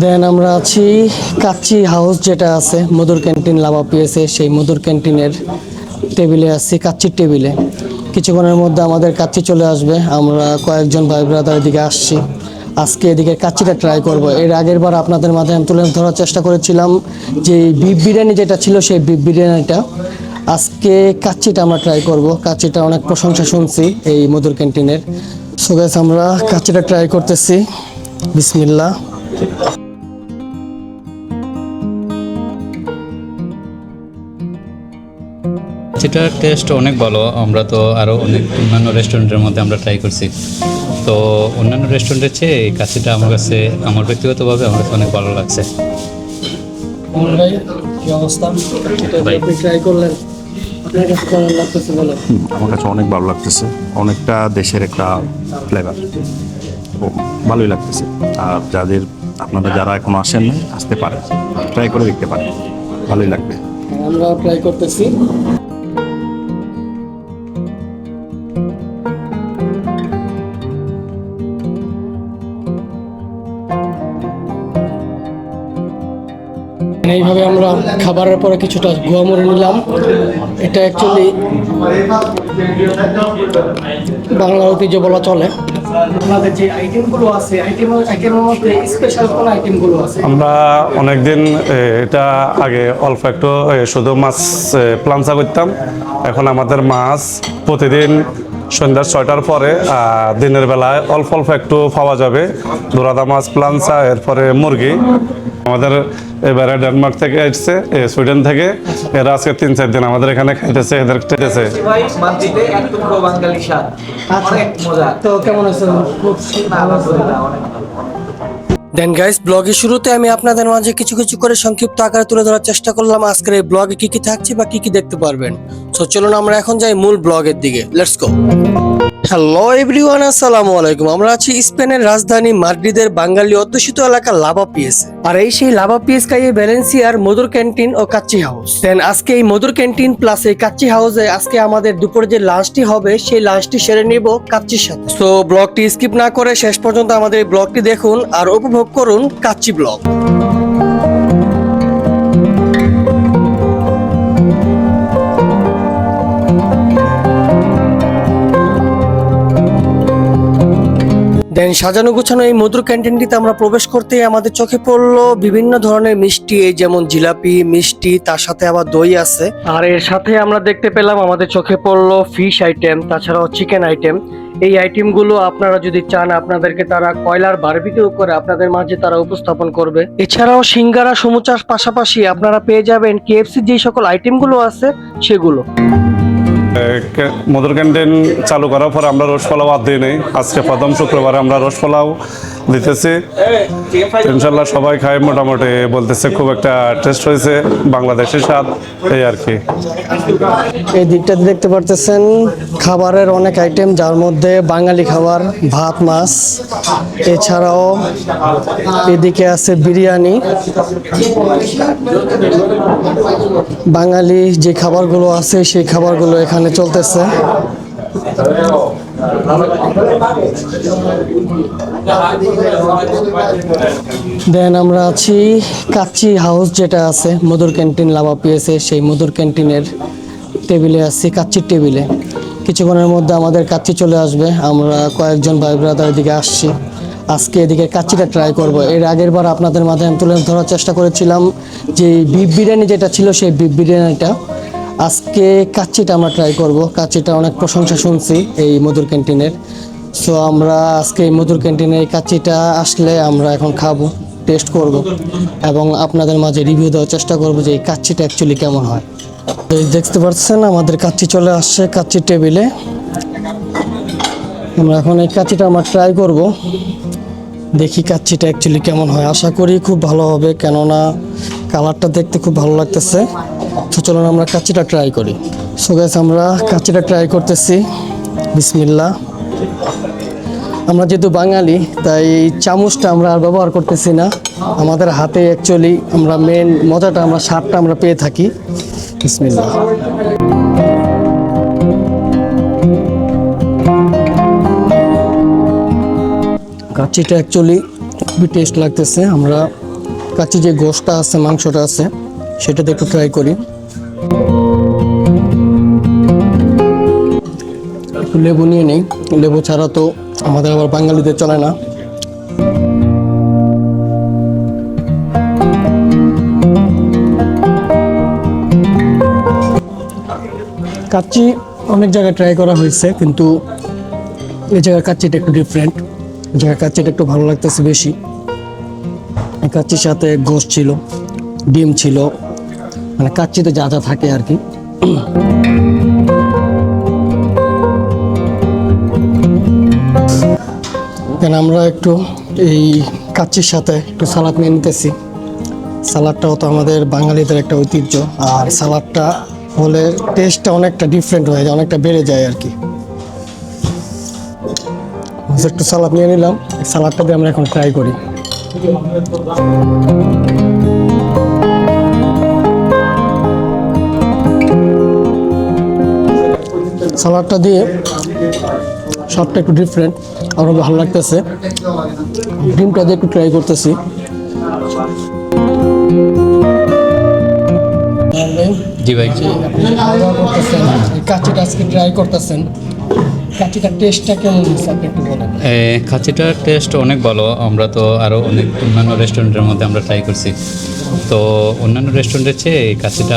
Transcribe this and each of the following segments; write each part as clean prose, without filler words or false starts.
দেন আমরা আছি কাচ্চি হাউস যেটা আছে মধুর ক্যান্টিন লাভা পিএসে, সেই মধুর ক্যান্টিনের টেবিলে আছি, কাচ্চির টেবিলে। কিছুক্ষণের মধ্যে আমাদের কাচ্চি চলে আসবে। আমরা কয়েকজন ভাই ব্রাদার এদিকে আসছি, আজকে এদিকে কাচ্চিটা ট্রাই করব। এর আগের বার আপনাদের মাঝে আমি তুলে ধরার চেষ্টা করেছিলাম যে বিফ বিরিয়ানি যেটা ছিল সেই বিফ বিরিয়ানিটা। আজকে কাচ্চিটা আমরা ট্রাই করব। কাচ্চিটা অনেক প্রশংসা শুনছি এই মধুর ক্যান্টিনের। সো গাইস আমরা কাচ্চিটা ট্রাই করতেছি, বিসমিল্লাহ। যেটার টেস্ট অনেক ভালো। আমরা তো আরও অনেক অন্যান্য রেস্টুরেন্টের মধ্যে আমরা ট্রাই করছি, তো অন্যান্য রেস্টুরেন্টের চেয়ে এই কাচ্চিটা আমার কাছে, আমার ব্যক্তিগতভাবে আমার কাছে অনেক ভালো লাগছে। কি অবস্থা? ট্রাই করলেন, আপনার কাছে কেমন লাগতেছে বলেন? আমার কাছে অনেক ভালো লাগতেছে, অনেকটা দেশের একটা ফ্লেভার, ভালোই লাগতেছে। আর আপনারা যারা এখনো আসেন না, আসতে পারেন, ট্রাই করে দেখতে পারেন, ভালোই লাগবে। আমরা ট্রাই করতেছি। এইভাবে আমরা খাবারের পরে কিছুটা গোয়া মরে নিলাম। এটা অ্যাকচুয়ালি বাংলা ঐতিহ্য বলা চলে। আপনাদের যে আইটেমগুলো আছে, আইটেমের মধ্যে স্পেশাল কোন আইটেমগুলো আছে? আমরা অনেকদিন এটা আগে অল্প একটু শুধু মাছ প্লাঞ্চা করতাম। এখন আমাদের মাছ প্রতিদিন সন্ধ্যা 6টার পরে দিনের বেলায় অল্প অল্প একটু পাওয়া যাবে। দোরাদা মাছ প্লাঞ্চা, এরপরে মুরগি। আমাদের এবারে ডেনমার্ক থেকে এসছে, সুইডেন থেকে। এরা আজকে 3-4 দিন আমাদের এখানে খাইতেছে, এদের খাইতেছে। তো কেমন আছে? দেন গাইস, ব্লগের শুরুতে আমি আপনাদের মাঝে কিছু কিছু করে সংক্ষিপ্ত আকারে তুলে ধরার চেষ্টা করলাম আজকের এই ব্লগে কি কি থাকছে বা কি কি দেখতে পারবেন। সো চলুন আমরা এখন যাই মূল ব্লগের দিকে। Let's go. হ্যালো এভরিওয়ান, আসসালামু আলাইকুম। আমরা আছি স্পেনের রাজধানী মাদ্রিদের বাঙালি অধ্যুষিত এলাকা লাভা পিএস, আর এই সেই লাভা পিএস কাইয়ে ভ্যালেন্সিয়ার মধুর ক্যান্টিন ও কাচ্চি হাউস। দেন আজকে এই মধুর ক্যান্টিন প্লাস এই কাচ্চি হাউসে আজকে আমাদের দুপুরে যে লাঞ্চটি হবে সেই লাঞ্চটি সেরে নিব কাচ্চির সাথে। সো ব্লগটি স্কিপ না করে শেষ পর্যন্ত আমাদের এই ব্লগটি দেখুন আর উপভোগ করুন কাচ্চি ব্লগ। দেন সাজানো গোছানো এই মধুর ক্যান্টিনটিতে আমরা প্রবেশ করতেই আমাদের চোখে পড়লো বিভিন্ন ধরনের মিষ্টি, এই যেমন জিলাপি মিষ্টি, তার সাথে আবার দই আছে। আর এর সাথে আমরা দেখতে পেলাম আমাদের চোখে পড়লো ফিশ আইটেম, তাছাড়াও চিকেন আইটেম। এই আইটেমগুলো আপনারা যদি চান আপনাদেরকে তারা কয়লার বারবিকিউ করে আপনাদের মাঝে তারা উপস্থাপন করবে। এছাড়াও সিঙ্গারা সমুচার পাশাপাশি আপনারা পেয়ে যাবেন কেএফসি যে সকল আইটেমগুলো আছে সেগুলো। মধুর ক্যান্টিন চালু করার পর আমরা রোজ পোলাও বাদ দিই নেই। আজকে প্রথম শুক্রবারে আমরা রোজ পোলাও দিতেছি। ইনশাল্লাহ সবাই খায়, মোটামুটি বলতেছে খুব একটা টেস্ট হয়েছে, বাংলাদেশের স্বাদ, এই আর কি। এই দিকটাতে দেখতে পারতেছেন খাবারের অনেক আইটেম, যার মধ্যে বাঙালি খাবার ভাত মাছ, এছাড়াও এদিকে আছে বিরিয়ানি। বাঙালি যে খাবারগুলো আছে সেই খাবারগুলো এখানে চলতেছে। দেন আমরা আছি কাচ্চি হাউস যেটা আছে মধুর ক্যান্টিন লাভা পিএসে, সেই মধুর ক্যান্টিনের টেবিলে আছি, কাচ্চির টেবিলে। কিছুক্ষণের মধ্যে আমাদের কাচ্চি চলে আসবে। আমরা কয়েকজন ভাই ব্রাদার এদিকে আসছি, আজকে এদিকে কাচ্চিটা ট্রাই করব। এর আগের বার আপনাদের মাঝে আমি তুলে ধরার চেষ্টা করেছিলাম যে বিফ বিরিয়ানি যেটা ছিল সেই বিফ বিরিয়ানিটা। আজকে কাচ্চিটা আমরা ট্রাই করব। কাচ্চিটা অনেক প্রশংসা শুনছি এই মধুর ক্যান্টিনের। সো আমরা আজকে এই মধুর ক্যান্টিনে এই কাচ্চিটা আসলে আমরা এখন খাবো, টেস্ট করব এবং আপনাদের মাঝে রিভিউ দেওয়ার চেষ্টা করব যে এই কাচ্চিটা অ্যাকচুয়ালি কেমন হয়। তো দেখতে পাচ্ছেন আমাদের কাচ্চি চলে আসছে কাচ্চির টেবিলে। আমরা এখন এই কাচ্চিটা আমরা ট্রাই করব, দেখি কাচ্চিটা অ্যাকচুয়ালি কেমন হয়। আশা করি খুব ভালো হবে, কেননা কালারটা দেখতে খুব ভালো লাগতেছে। তো চলুন আমরা কাচ্চিটা ট্রাই করি। সো গাইস আমরা কাচ্চিটা ট্রাই করতেছি, বিসমিল্লাহ। আমরা যেহেতু বাঙালি তাই চামচটা আমরা আর ব্যবহার করতেছি না, আমাদের হাতে অ্যাকচুয়ালি আমরা মেন মজাটা, আমরা স্বাদটা আমরা পেয়ে থাকি। বিসমিল্লাহ। কাচ্চিটা অ্যাকচুয়ালি খুবই টেস্ট লাগতেছে। আমরা কাচ্চি যে গোশটা আছে, মাংসটা আছে, সেটাতে একটু ট্রাই করি। একটু লেবু নিয়ে নেই, লেবু ছাড়া তো আমাদের আবার বাঙালিদের চলে না। কাচ্চি অনেক জায়গায় ট্রাই করা হয়েছে, কিন্তু এই জায়গার কাচ্চিটা একটু ডিফারেন্ট। এই জায়গার কাচ্চিটা একটু ভালো লাগতেছে বেশি। এই কাচ্চির সাথে গোশত ছিল, ডিম ছিল, মানে কাচ্চিতে যা যা থাকে আর কি। কেন আমরা একটু এই কাচ্চির সাথে একটু সালাদ নিয়ে নিতেছি। সালাদটাও তো আমাদের বাঙালিদের একটা ঐতিহ্য, আর সালাদটা হলে টেস্টটা অনেকটা ডিফারেন্ট হয়ে যায়, অনেকটা বেড়ে যায় আর কি। একটু সালাদ নিয়ে নিলাম, সালাদটা দিয়ে আমরা এখন ট্রাই করি। সালাদটা দিয়ে সবটা একটু ডিফারেন্ট, আরও ভালো লাগতেছে। ডিমটা দিয়ে একটু ট্রাই করতেছি। জি ভাই। কাচ্চিটা আজকে ট্রাই করতেছেন, কাচ্চিটার টেস্টটা কেমন হয়েছে আপনি একটু বলেন। কাচ্চিটার টেস্ট অনেক ভালো। আমরা তো আরও অনেক অন্যান্য রেস্টুরেন্টের মধ্যে আমরা ট্রাই করছি। তো অন্যান্য রেস্টুরেন্টের চেয়ে এই কাচ্চিটা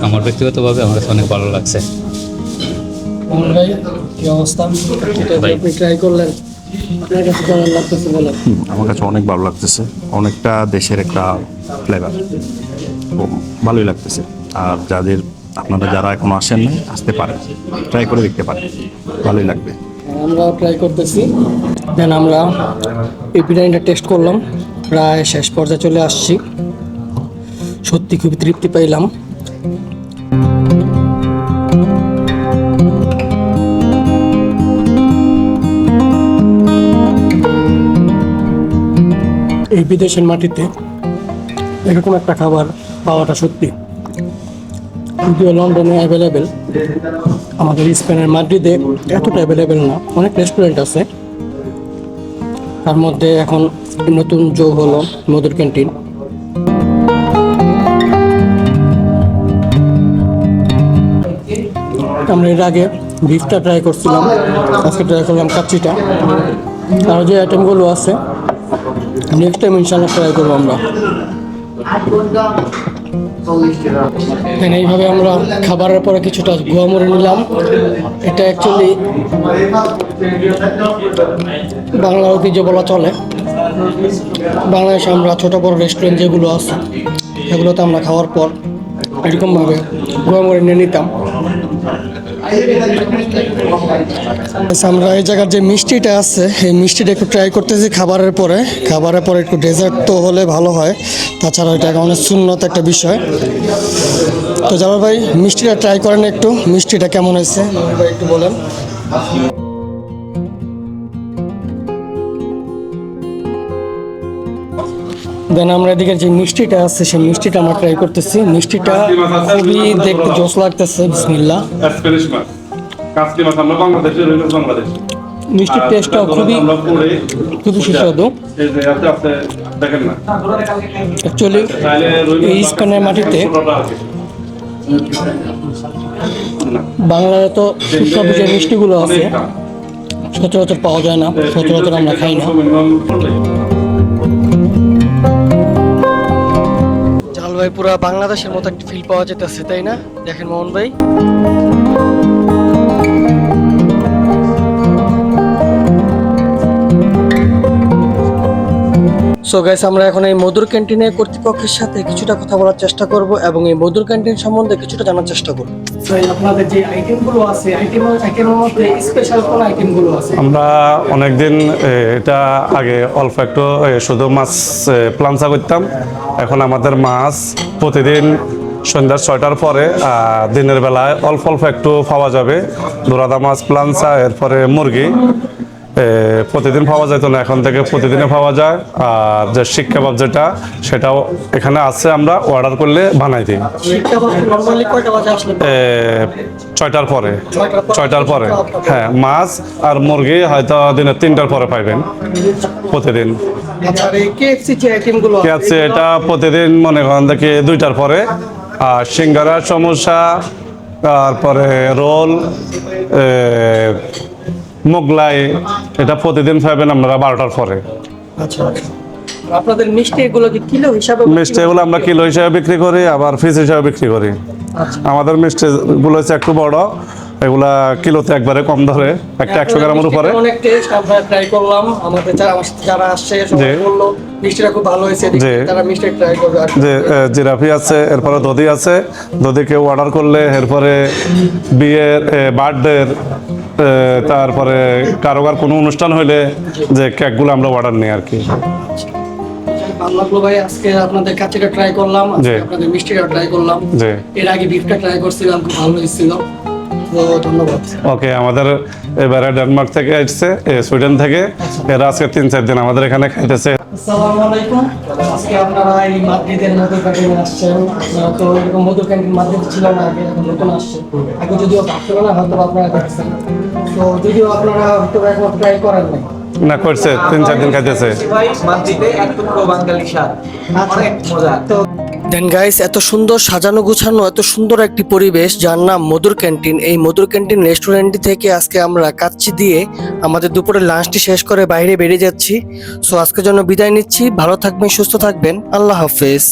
আমার ব্যক্তিগতভাবে আমার কাছে অনেক ভালো লাগছে। ভাই কি অবস্থা? ভাই। আপনি ট্রাই করলেন, আপনার কাছে কেমন লাগতেছে বলেন। আমার কাছে অনেক ভালো লাগতেছে, অনেকটা দেশের একটা ফ্লেভার, ভালোই লাগতেছে। আর আপনারা যারা এখনো আসেন না, আসতে পারেন, ট্রাই করে দেখতে পারেন, ভালোই লাগবে। আমরা ট্রাই করতেছি। দেন আমরা এই বিরিয়ানিটা টেস্ট করলাম, প্রায় শেষ পর্যায়ে চলে আসছি। সত্যি খুবই তৃপ্তি পাইলাম। এই বিদেশের মাটিতে এরকম একটা খাবার পাওয়াটা সত্যি, যদিও লন্ডনে অ্যাভেলেবেল, আমাদের স্পেনের মাদ্রিদে এতটা অ্যাভেলেবেল না। অনেক রেস্টুরেন্ট আছে, তার মধ্যে এখন নতুন যোগ হলো মধুর ক্যান্টিন। আমরা এর আগে বিফটা ট্রাই করছিলাম, আজকে ট্রাই করলাম কাচ্চিটা। আর যে আইটেমগুলো আছে নেক্সট টাইম ইনশাল্লাহ ট্রাই করবো আমরা। এইভাবে আমরা খাবারের পরে কিছুটা গুয়ামরি নিলাম। এটা অ্যাকচুয়ালি বাংলার ঐতিহ্য বলা চলে। বাংলাদেশে আমরা ছোটো বড়ো রেস্টুরেন্ট যেগুলো আছে সেগুলোতে আমরা খাওয়ার পর এরকমভাবে গুয়ামরি নিয়ে নিতাম। আমরা এই জায়গার যে মিষ্টিটা আছে, এই মিষ্টিটা একটু ট্রাই করতেছি খাবারের পরে একটু ডেজার্ট তো হলে ভালো হয়, তাছাড়া এটা অনেক সুন্নত একটা বিষয়। তো জামাল ভাই মিষ্টিটা ট্রাই করেন একটু, মিষ্টিটা কেমন হয়েছে ভাই একটু বলেন। দেন আমরা এদিকে যে মিষ্টিটা আছে সেই মিষ্টিটা আমরা ট্রাই করতেছি। মিষ্টিটা খুবই দেখতে জোস লাগতেছে। বিসমিল্লাহ। মিষ্টির টেস্টটাও খুবই সুস্বাদু। অ্যাকচুয়ালি এই স্পেনের মাটিতে বাংলায় তো সুস্বাদু যে মিষ্টিগুলো আছে সচরাচর পাওয়া যায় না, সচরাচর আমরা খাই না। জালাল ভাই পুরো বাংলাদেশের মতো একটা ফিল পাওয়া যেতেছে, তাই না? দেখেন মোহন ভাই। সো গাইস, আমরা এখন এই মধুর ক্যান্টিনের কর্তৃপক্ষের সাথে কিছুটা কথা বলার চেষ্টা করব এবং এই মধুর ক্যান্টিন সম্বন্ধে কিছুটা জানার চেষ্টা করব। আপনাদের যে আইটেমগুলো আছে, আইটেমের মধ্যে স্পেশাল কোন আইটেমগুলো আছে? আমরা অনেকদিন এটা আগে অল্প একটু শুধু মাছ প্লান্সা করতাম। এখন আমাদের মাছ প্রতিদিন সন্ধ্যা 6টার পরে দিনের বেলায় অল্প একটু পাওয়া যাবে। দোরাদা মাছ, প্লান্সা, এরপরে মুরগি, প্রতিদিন পাওয়া যেত না, এখন থেকে প্রতিদিনে পাওয়া যায়। আর যে শিক কাবাব যেটা, সেটাও এখানে আছে, আমরা অর্ডার করলে বানাই দিই। নরমালি কয়টা বাজে আসলে? 6টার পরে, 6টার পরে। হ্যাঁ, মাছ আর মুরগি হয়তো দিনে 3টার পরে পাইবেন প্রতিদিন। আচ্ছা, আর এই KFC যে আইটেমগুলো কি আছে, এটা প্রতিদিন মনে করেন দেখি 2টার পরে। আর সিঙ্গারা, সমোসা, তারপরে রোল, মোগলাই, এটা প্রতিদিন পাবেন আপনারা 12টার পরে। আচ্ছা আচ্ছা। আপনাদের মিষ্টি এগুলো কি কিলো হিসাবে? মিষ্টি এগুলো আমরা কিলো হিসাবে বিক্রি করি, আবার পিস হিসাবে বিক্রি করি। আচ্ছা। আমাদের মিষ্টি গুলো হচ্ছে একটু বড়, এগুলা কিলোতে একবারে কম ধরে, একটা 100 গ্রামের উপরে। অনেক টেস্ট আমরা ট্রাই করলাম, আমাদের আমার সাথে যারা আসছে সবাই বললো মিষ্টিটা খুব ভালো হয়েছে, তারা মিষ্টি ট্রাই করবে। যে জিরাফি আছে, এরপরে দধি আছে, দধি কেউ অর্ডার করলে, এরপরে বিয়ের, বার্থডের, তারপরে কারোবার কোনো অনুষ্ঠান হইলে যে কেকগুলো আমরা অর্ডার নিই আর কি। ভালো লাগলো ভাই, আজকে আপনাদের কাচ্চিটা ট্রাই করলাম, আজকে আপনাদের মিষ্টিটা ট্রাই করলাম। জি, এর আগে বিফটা ট্রাই করছিলাম, খুব ভালো হয়েছিল। তো ধন্যবাদ। ওকে, আমাদের এবারে ডেনমার্ক থেকে আসছে, সুইডেন থেকে, এরা আজকে 3-4 দিন আমাদের এখানে খাইতেছে। আসসালামু আলাইকুম। আজকে আপনারা এই মাদ্রিদের মধুর ক্যান্টিনে আসছেন। আপনারা তো এরকম মধুর ক্যান্টিন মাদ্রিদ ছিল না আগে, এখন নতুন আসছে। আগে যদিও ভাবছিল না, হয়তো আপনারা দেখছেন। তো যদিও আপনারা হয়তো এখন ট্রাই করেন নাই। না, করছে 3-4 দিন খাইতেছে। ভাই মাদ্রিদে এক টুকরো বাঙালি স্বাদ, অনেক মজা। দেন গাইস, এত সুন্দর সাজানো গুছানো, এত সুন্দর একটি পরিবেশ যার নাম মধুর ক্যান্টিন। এই মধুর ক্যান্টিন রেস্টুরেন্টটি থেকে আজকে আমরা কাচ্চি দিয়ে আমাদের দুপুরের লাঞ্চটি শেষ করে বাইরে বেরিয়ে যাচ্ছি। সো আজকের জন্য বিদায় নিচ্ছি। ভালো থাকবেন, সুস্থ থাকবেন, আল্লাহ হাফেজ।